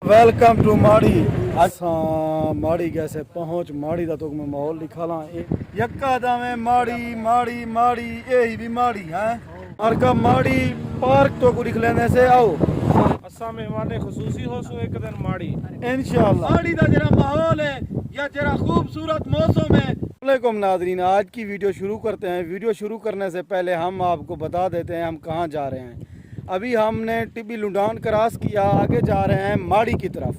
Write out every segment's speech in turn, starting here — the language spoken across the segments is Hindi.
वेलकम टू माड़ी। असा माड़ी कैसे पहुंच माड़ी दा तो मैं माहौल लिखा ला यक्का दावे माड़ी माड़ी माड़ी यही भी माड़ी है और का माड़ी पार्क तो को लिख लेने से आओ असा मेहमान खसूसी हो सो एक दिन माड़ी इंशाल्लाह। माड़ी दा जरा माहौल है या जरा खूबसूरत मौसम है। वालेकुम नादरीन, आज की वीडियो शुरू करते हैं। वीडियो शुरू करने से पहले हम आपको बता देते हैं हम कहाँ जा रहे हैं। अभी हमने टिब्बी लुडान क्रॉस किया, आगे जा रहे हैं माड़ी की तरफ।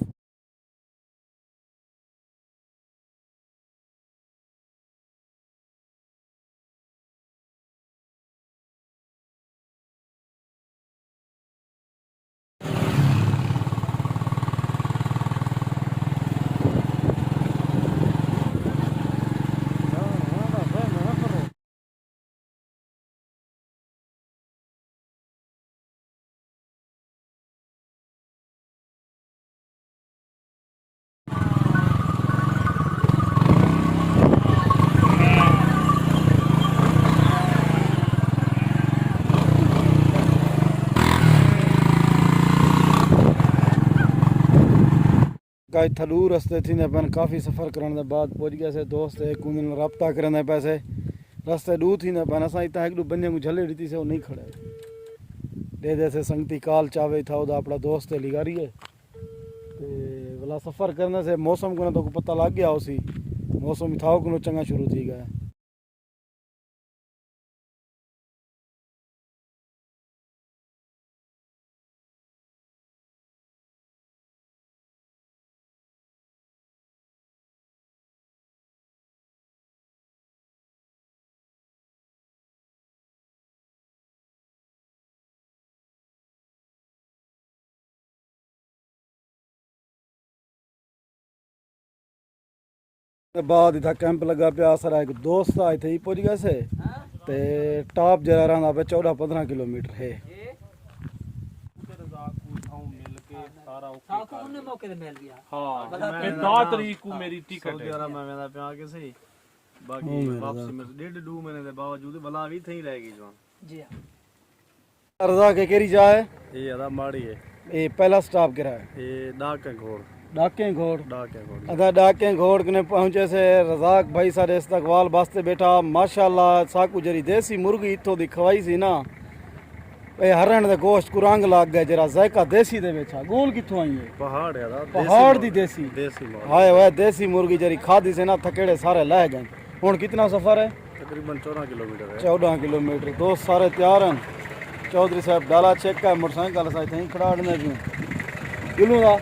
कई थलू रस्ते थी पन काफ़ी सफ़र करने के बाद पहुंच गया से दोस्त एक उन रब्ता करने पैसे रस्ते डू थी पन असा इतना एक दो बंदे को झले दी से वो नहीं खड़े दे दे से संगती काल चावे था उदा अपना दोस्त है लिगारी है वाला सफ़र करने से मौसम को ना तो पता लग गया उसी मौसम था को चंगा शुरू थी गया। बाद इतना कैंप लगा पिया सारा एक दोस्त आए थे पहुंच गए से ते टॉप जरा रहा पे 14-15 किलोमीटर है। मेरी टिकट है बाकी वापसी में 1.5-2 महीने के बावजूद भला भी थी रहेगी जो जी हां। रजा के केरी जाए ये अदा माड़ी है ये पहला स्टॉप करा है ये डाके घोड़ अदा डाके घोड़ कने पहुंचे से रजाक भाई सारे इस्तकबाल वास्ते बैठा माशाल्लाह साकू जरी देसी मुर्गी इथों दी खवाई सी ना ए हरण दे गोश्त को रंग लग गया जरा जायका देसी दे बेचा गोल किथों आई है पहाड़ है अदा पहाड़ दी देसी हाय वाह देसी मुर्गी जरी खादी से ना थकेड़े सारे लह गए। हुन कितना सफर है? तकरीबन 14 किलोमीटर है। 14 किलोमीटर। दोस्त सारे तैयार हैं। चौधरी साहब डाला चेक का मोटरसाइकिल साथ ही खड़ाड़ने भी दिलू दा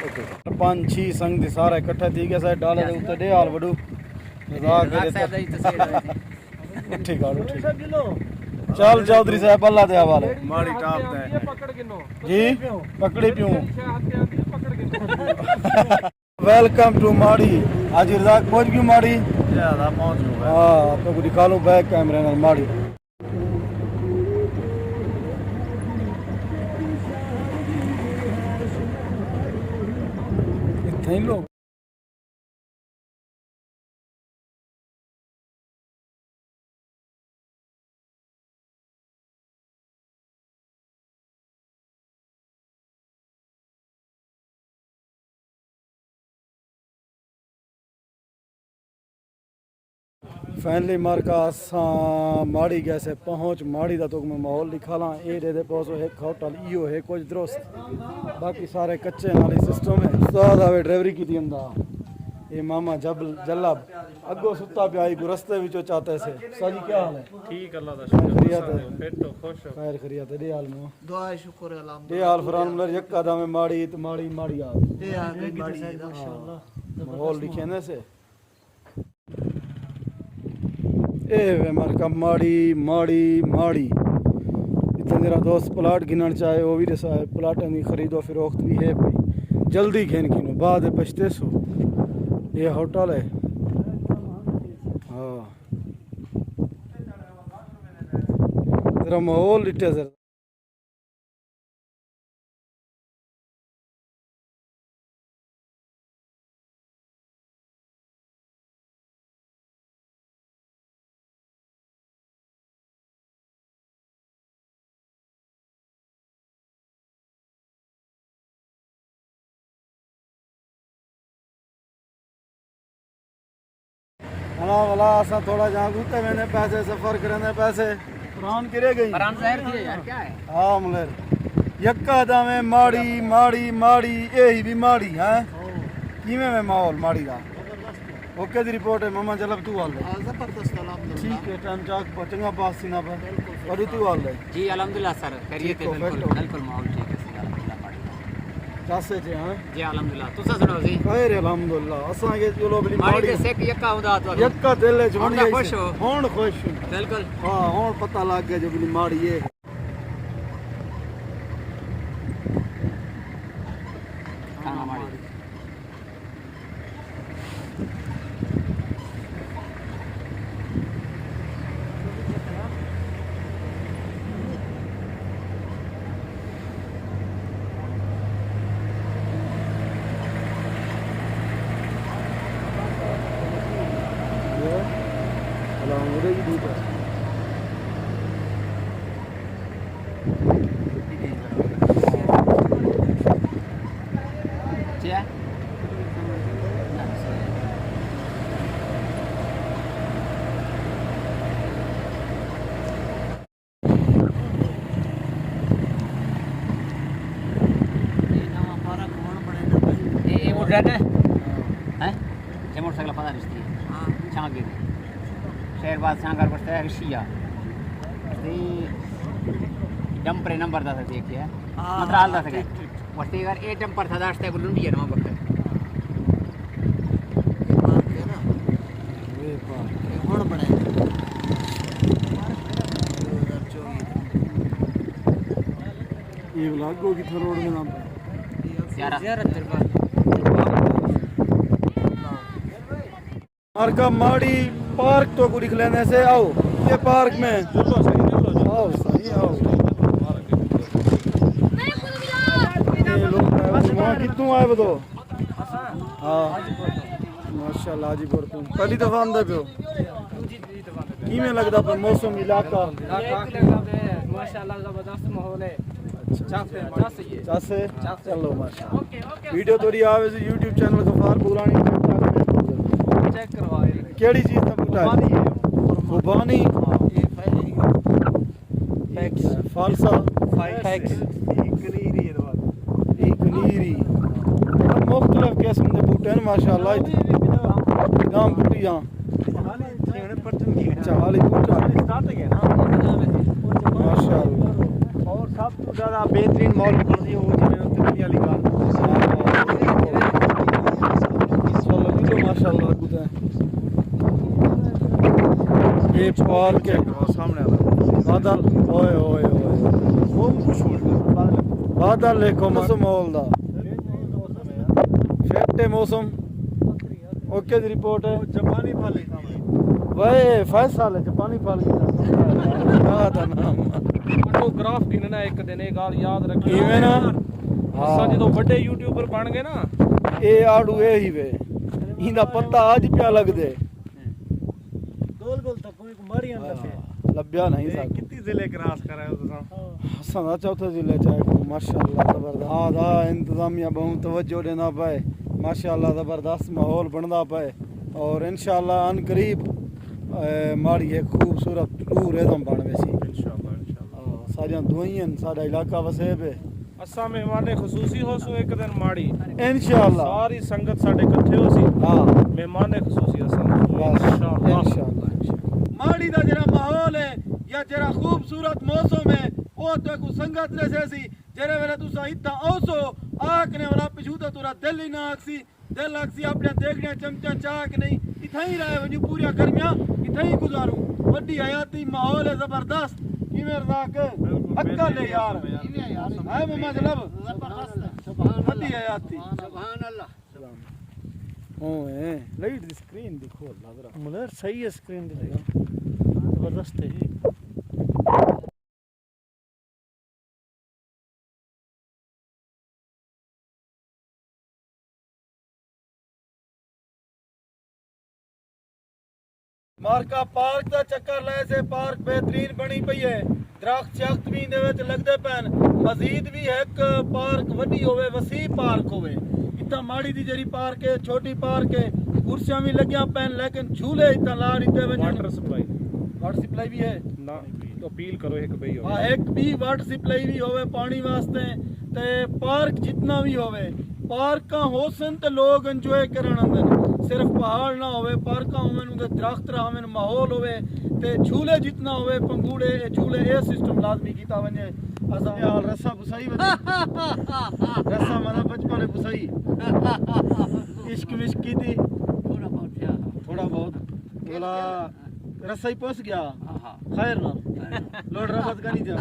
ओके 5-6 संग दी सारे इकट्ठे थी गए सारे डाले दे उत्ते दे हाल बडू ठीक है चल चौधरी साहब अल्लाह दे हवाले माड़ी टाप दे जी पकड़ी पियूं वेलकम टू माड़ी। आज रजाक पहुंच गई माड़ी ज्यादा पहुंच गया हां तो दिखा लो बैक कैमरे में माड़ी इतने लोग फैनली मार्का असा माड़ी गए से पहुंच माड़ी दा तो मैं माहौल लिखा ला ए दे पोसो एक होटल इयो है कुछ दुरुस्त बाकी सारे कच्चे नाली सिस्टम है उस्ताद आवे ड्राइवरी की दी अंदा ये मामा जबल जल्लब अगो सुता पे आई रस्ते विचो चाहते से साजी क्या हाल है? ठीक अल्लाह दा शुक्र फिट हो खुश हो खैर खैरियत दे हाल में दुआ शुक्र अल्हम्दुलिल्लाह दे हाल फरान मलर यक्का दा में माड़ी तो माड़ी माड़ी आ दे आ गई माशाल्लाह माहौल लिखे ने से ए वे मार्का माड़ी माड़ी माड़ी इतने मेरा दोस्त प्लाट गिनना चाहे वो भी दसा है प्लाट की खरीदो फरोख्त भी है भाई जल्दी घेन गिनो बाद पछते सो ये होटल है हाँ जरा माहौल लिटे जरा हला वाला असा थोड़ा जहाँ घूमते मैंने पैसे सफर करने पैसे कुरान गिरे गई फरहान जहर थी यार क्या है हाँ मगर यक्का दामे माड़ी माड़ी माड़ी यही भी माड़ी है किमें में माहौल माड़ी का ओके दी रिपोर्ट है मम्मा जलब तू हाल है जबरदस्त अल्हम्दुलिल्लाह ठीक है टाइम चाक चंगा पास सीना पर और तू हाल है जी अल्हम्दुलिल्लाह सर खैरियत है ठीक हो, बिल्कुल बैठो। बिल्कुल माहौल ठीक है सर अल्हम्दुलिल्लाह माड़ी चासे चे हैं जी अल्हम्दुलिल्लाह तुसा सुनो जी खैर अल्हम्दुलिल्लाह असा के चलो बली माड़ी माड़ी ते सेक यक्का हुंदा तो यक्का दिल च हुण बन तां गई खुश हो? हुण खुश हूं। बिल्कुल हाँ हुण पता लग गया जो बली माड़ी है खाना माड़ी ये अल्लाह मुझे की दूध है जी है ये नवा पार्क होण बने ना भाई ये उड़ रहा है हैं ये मोटरसाइकिल पता रिश्ती है हां छांगे शेरबाद सांगर बसता है ऋषिया ते डंपरे नंबर दा देखिए हाँ, मतराल दा ठीक, सके वस्ती अगर ए डंपर था दास्ते गुलुंडी है ना बकर पार्क है ना वे पार ये होण बने 2024 ये लागो की थरोड़ में नाम पे ज़ियारत दरबार मार्का माड़ी पार्क तो को लिख लेने से आओ ये पार्क में आओ सही आओ ये लोग वहाँ कितों आए बतो हाँ माशाल्लाह हाजीपुर तुम पहली दफा आंदे पियो किमें लगदा पे मौसम इलाका माशाल्लाह जबरदस्त माहौल है चासे चलो माशाल्लाह वीडियो थोड़ी आवे से YouTube चैनल गफार बुलानी चेक करवा केड़ी चीज का बूटा है खुबानी ये फैक्स फालसा फैक्स एक नीरी मुख्तलिफ किस्म के बूटे हैं माशाल्लाह दाम बूटियां अच्छा हाली बूटा माशाल्लाह और सब तो ज्यादा बेहतरीन मॉल खुलती है वो जिन्हें उत्तरी वाली का चलो जी तो माशाल्लाह कुछ है ये पार्क है सामने वाला बादल ओए ओए ओए वो कुछ बादल देखो मौसम माहौल दा फेटे मौसम ओके दी रिपोर्ट है जापानी पाले वे फैसल है जापानी पाल का दा नाम फोटोग्राफ गिनना एक दिन एक गाल याद रखियो किवें ना असा जो बड़े यूट्यूबर बन गए ना ए आड़ू ए ही वे इंदा पत्ता आज पिया लग दे गोल गोल तक कोई मारियां दफे लभ्या नहीं सा कितनी जिले क्रॉस कर रहे हो तुम सदा चौथे जिले चाहे माशाल्लाह जबरदस्त आधा इंतजामिया बहुत तवज्जो देना पाए माशाल्लाह जबरदस्त माहौल बनदा पाए और इंशाल्लाह अन करीब माड़ी एक खूबसूरत टूर एकदम बन वैसी इंशाल्लाह सारियां दुआइयां साडा इलाका वसेब है असा मेहमाने खसूसी हो सो एक दिन माड़ी इंशाल्लाह सारी संगत साडे इकट्ठे हो सी हां मेहमाने खसूसी असा इंशाल्लाह माड़ी दा जरा माहौल है या जरा खूबसूरत मौसम है ओ तो को संगत रसेसी जेरे वेले तुसा इत्ता औसो आकने वाला पिछूता तोरा दिल ही ना आक्सी दिल आक्सी अपने देखने चमचा चाक नहीं इथा ही रहे वनी पूरी गर्मियां इथा ही गुजारूं बड़ी हयाती माहौल है जबरदस्त किवें रजाक अक्कल है यार है मम्मा जनाब जबरदस्त बड़ी हयाती सुभान अल्लाह ओए लाइट दी स्क्रीन देखो अल्लाह जरा मुनर सही है स्क्रीन दिलेगा जबरदस्त है जी मार्का पार्क ਦਾ ਚੱਕਰ ਲੈ ਸੇ ਪਾਰਕ बेहतरीन बनी पई है ਦਰਖਤ ਸ਼ਖਤ ਵੀ ਇਹਦੇ ਵਿੱਚ ਲੱਗਦੇ ਪੈਣ ਮਜ਼ੀਦ ਵੀ ਹੈ ਇੱਕ ਪਾਰਕ ਵੱਡੀ ਹੋਵੇ ਵਸੀ ਪਾਰਕ ਹੋਵੇ ਇੱਥੇ ਮਾੜੀ ਦੀ ਜਿਹੜੀ ਪਾਰਕ ਹੈ ਛੋਟੀ ਪਾਰਕ ਹੈ कुर्सियां भी लगिया पैन लेकिन झूले इतना ला रही वजन वाटर सप्लाई वाटर सप्लाई भी है ना तो अपील करो एक बई हाँ एक भी वाटर सप्लाई भी होवे पानी वास्ते ते पार्क जितना भी होवे पार्क होसन ते लोग एंजॉय करन अंदर सिर्फ पहाड़ ना होवे पार्क होवन उधर दरख्त रहवन माहौल होवे ते झूले जितना होवे पंगूड़े झूले ए सिस्टम लाजमी कीता वने असा यार रस्सा पुसाई वने रस्सा माना बचपन में पुसाई इश्क विश्क की थी थोड़ा बहुत बोला रस्सा ही पहुंच गया खैर ना लोड रबत का नहीं जा